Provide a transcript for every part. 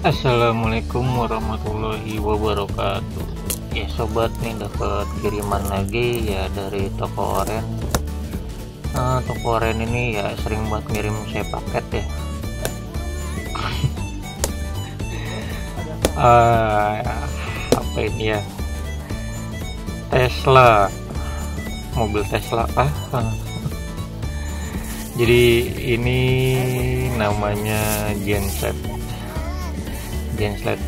Assalamualaikum warahmatullahi wabarakatuh. Ya sobat, nih dapat kiriman lagi ya dari toko oren. Toko oren ini ya sering buat ngirim saya paket ya. Ah, Apa ini ya? Tesla, mobil Tesla. Jadi ini namanya genset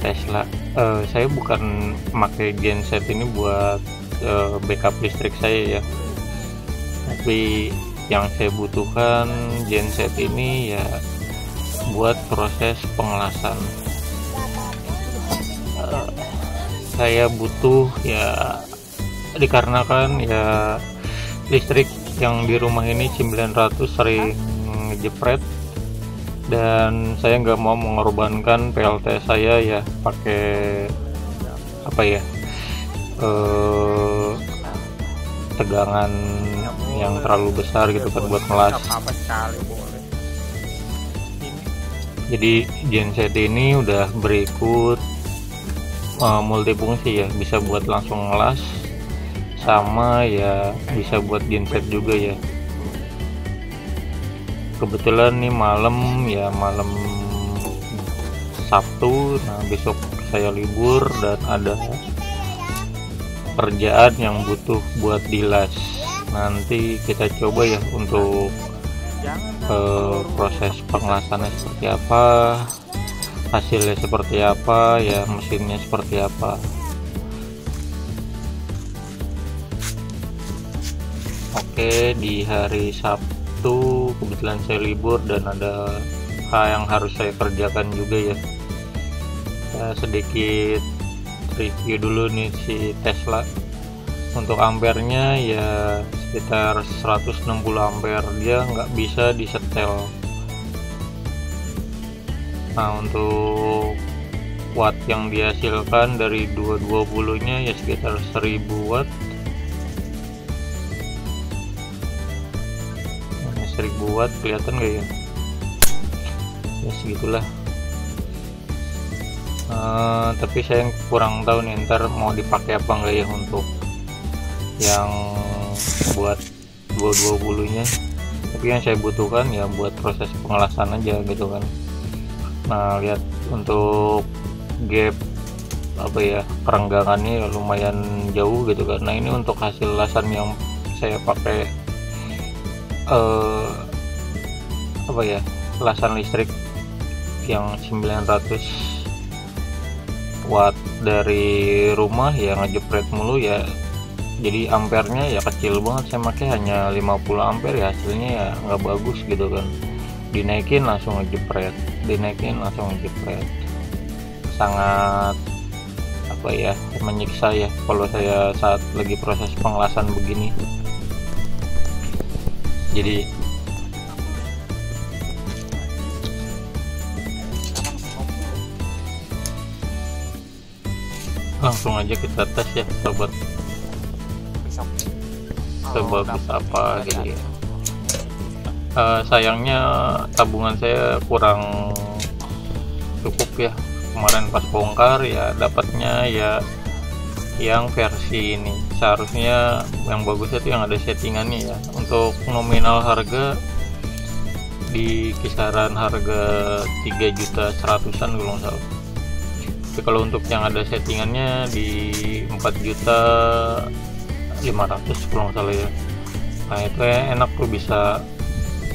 Tesla. Saya bukan pakai genset ini buat backup listrik saya ya, tapi yang saya butuhkan genset ini ya buat proses pengelasan. Eh, saya butuh ya dikarenakan ya listrik yang di rumah ini 900 sering ngejepret, dan saya nggak mau mengorbankan PLT saya ya pakai apa ya, tegangan yang terlalu besar gitu kan buat melas. Jadi genset ini udah berikut multifungsi ya, bisa buat langsung ngelas, sama ya bisa buat genset juga ya. Kebetulan nih malam Sabtu, nah besok saya libur dan ada kerjaan yang butuh buat dilas. Nanti kita coba ya untuk proses pengelasannya seperti apa, hasilnya seperti apa ya, mesinnya seperti apa. Oke, di hari Sabtu kebetulan saya libur dan ada hal yang harus saya kerjakan juga ya. Sedikit review dulu nih si Tesla. Untuk ampernya ya sekitar 160 ampere, dia nggak bisa disetel. Nah, untuk watt yang dihasilkan dari 220 nya ya sekitar 1000 watt. 1000 watt kelihatan gak ya? Ya segitulah. Tapi saya kurang tahu nih ntar mau dipakai apa enggak ya untuk yang buat 220 nya. Tapi yang saya butuhkan ya buat proses pengelasan aja gitu kan. Nah, lihat untuk gap apa ya, kerenggangannya ya lumayan jauh gitu kan. Nah, ini untuk hasil lasan yang saya pakai apa ya, lasan listrik yang 900 watt dari rumah ya ngejepret mulu ya, jadi ampernya ya kecil banget. Saya pakai hanya 50 ampere ya, hasilnya ya nggak bagus gitu kan. Dinaikin langsung ngejepret, sangat apa ya, menyiksa ya kalau saya saat lagi proses pengelasan begini. Jadi langsung aja kita tes ya sobat, sebagus apa gitu ya. Sayangnya tabungan saya kurang cukup ya, kemarin pas bongkar ya dapatnya ya yang versi ini. Seharusnya yang bagusnya itu yang ada settingannya ya. Untuk nominal harga di kisaran harga 3.100.000-an kalau nggak salah. Tapi kalau untuk yang ada settingannya di 4.500.000 kalau nggak salah ya. Nah, itu enak tuh, bisa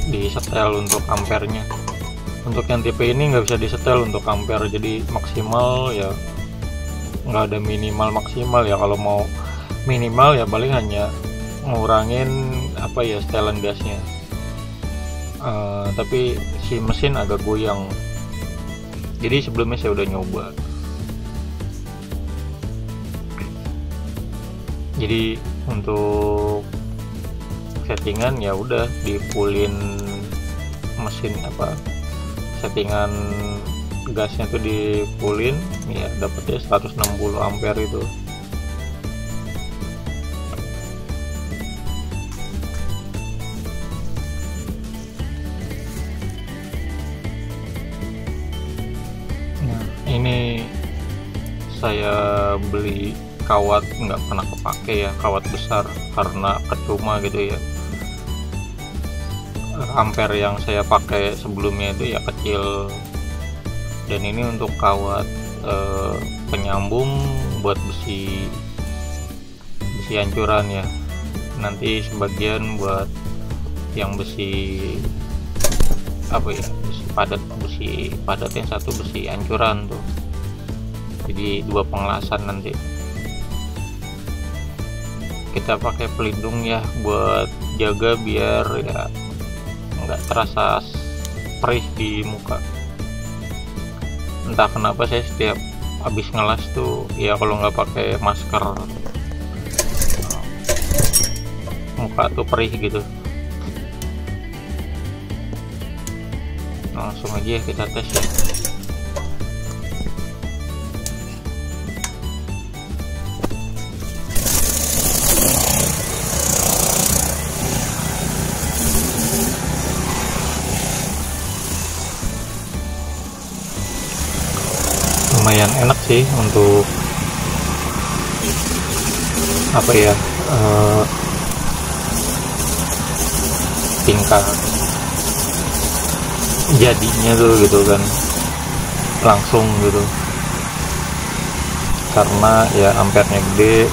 disetel untuk ampernya. Untuk yang tipe ini nggak bisa disetel untuk ampere, jadi maksimal ya nggak ada minimal maksimal ya. Kalau mau minimal ya paling hanya ngurangin apa ya, setelan gasnya. Tapi si mesin agak goyang, jadi sebelumnya saya udah nyoba. Jadi untuk settingan ya udah di fullin mesin, apa, settingan gasnya tuh di fullin ya, dapetnya 160 ampere itu. saya beli kawat nggak pernah kepake ya, kawat besar, karena percuma gitu ya. Ampere yang saya pakai sebelumnya itu ya kecil, dan ini untuk kawat penyambung buat besi ancuran ya. Nanti sebagian buat yang besi apa ya, besi padat yang satu besi ancuran tuh, jadi dua pengelasan. Nanti kita pakai pelindung ya buat jaga biar ya nggak terasa perih di muka. Entah kenapa saya setiap habis ngelas tuh ya, kalau nggak pakai masker muka tuh perih gitu. Langsung aja ya kita tes ya. Lumayan enak sih untuk apa ya, tingkat jadinya tuh gitu kan, langsung gitu, karena ya ampernya gede.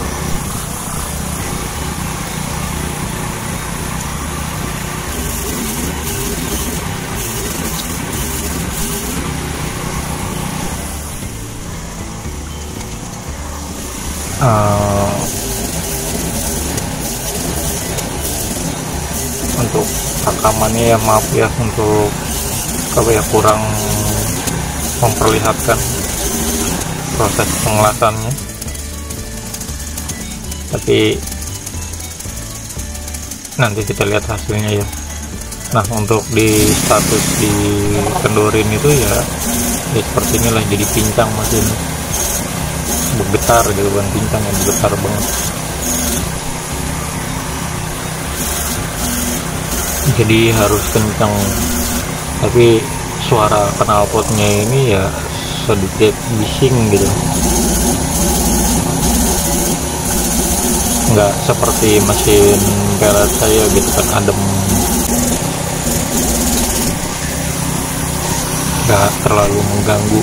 Untuk rekamannya ya maaf ya, untuk apa ya, kurang memperlihatkan proses pengelasannya, tapi nanti kita lihat hasilnya ya. Nah, untuk di status di kendorin itu ya seperti inilah, jadi pincang mesin, bergetar gitu kan, pincang yang bergetar banget. Jadi harus kencang, tapi suara knalpotnya ini ya sedikit bising gitu, nggak seperti mesin pelet saya gitu kan, adem, nggak terlalu mengganggu.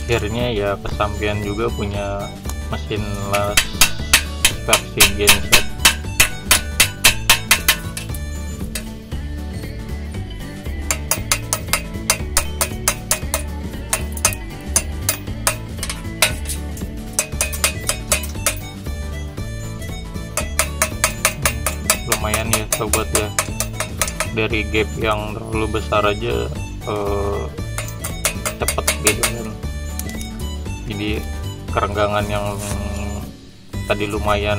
Akhirnya ya kesampaian juga punya mesin las versi genset. Lumayan ya sobat ya, dari gap yang terlalu besar aja cepet gitu kan. Jadi kerenggangan yang tadi lumayan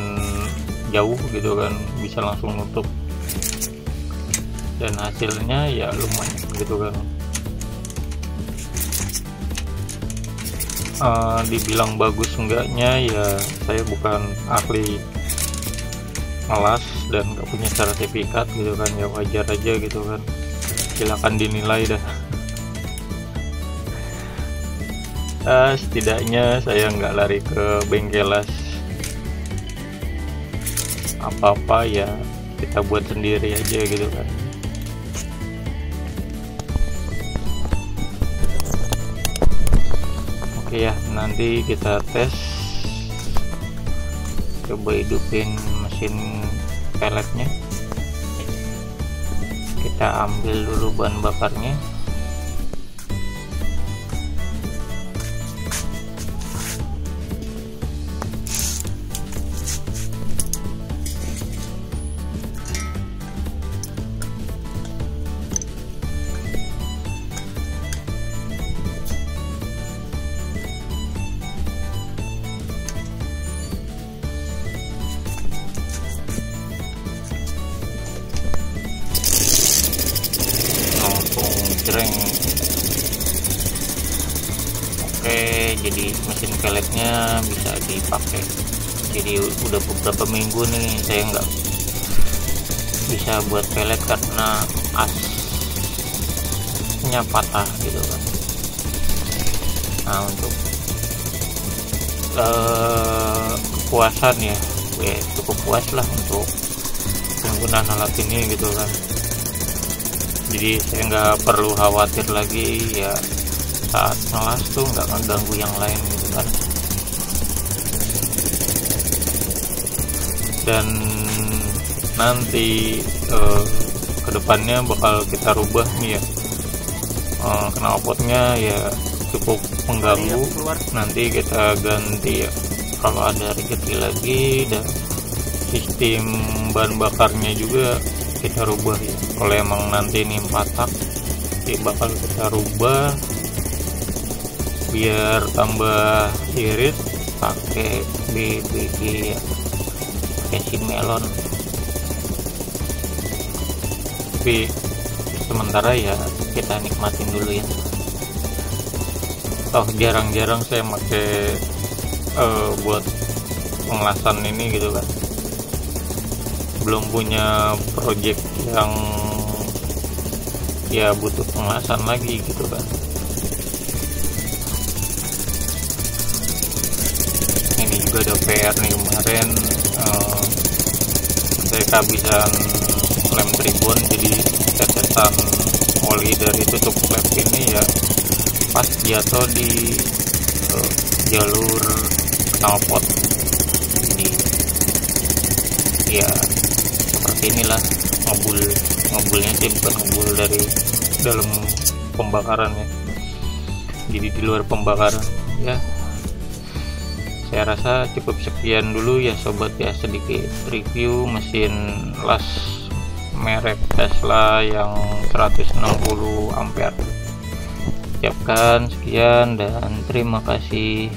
jauh gitu kan bisa langsung nutup, dan hasilnya ya lumayan gitu kan. Dibilang bagus enggaknya ya, saya bukan ahli ngelas dan gak punya sertifikat gitu kan, ya wajar aja gitu kan, silakan dinilai dah. Setidaknya saya nggak lari ke bengkel las, apa-apa ya kita buat sendiri aja gitu kan. Oke ya, nanti kita tes, coba hidupin mesin peletnya, kita ambil dulu bahan bakarnya. jadi mesin peletnya bisa dipakai. Jadi udah beberapa minggu nih saya nggak bisa buat pelet karena asnya patah gitu kan. Nah untuk kepuasan ya cukup puas lah untuk penggunaan alat ini gitu kan. Jadi saya nggak perlu khawatir lagi ya saat ngelas tuh nggak ngeganggu yang lain gitu kan. Dan nanti kedepannya bakal kita rubah nih ya, knalpotnya ya cukup mengganggu, nanti kita ganti ya kalau ada rezeki lagi. Dan sistem bahan bakarnya juga kita rubah ya, kalau emang nanti ini 4 tak ya bakal kita rubah biar tambah irit pakai BBG ya, pakai si melon. Tapi sementara ya kita nikmatin dulu ya. Jarang-jarang saya pakai buat pengelasan ini gitu kan. Belum punya project yang ya butuh pengelasan lagi gitu kan. Ini juga ada PR nih kemarin, saya kehabisan lem tribun, jadi tetesan oli dari tutup lem ini ya pas jatuh di jalur knalpot. Jadi ya seperti inilah ngebulnya sih, bukan ngebul dari dalam pembakaran ya, jadi di luar pembakaran ya. Saya rasa cukup sekian dulu ya sobat ya, sedikit review mesin las merek Tesla yang 160 ampere. Ucapkan sekian dan terima kasih.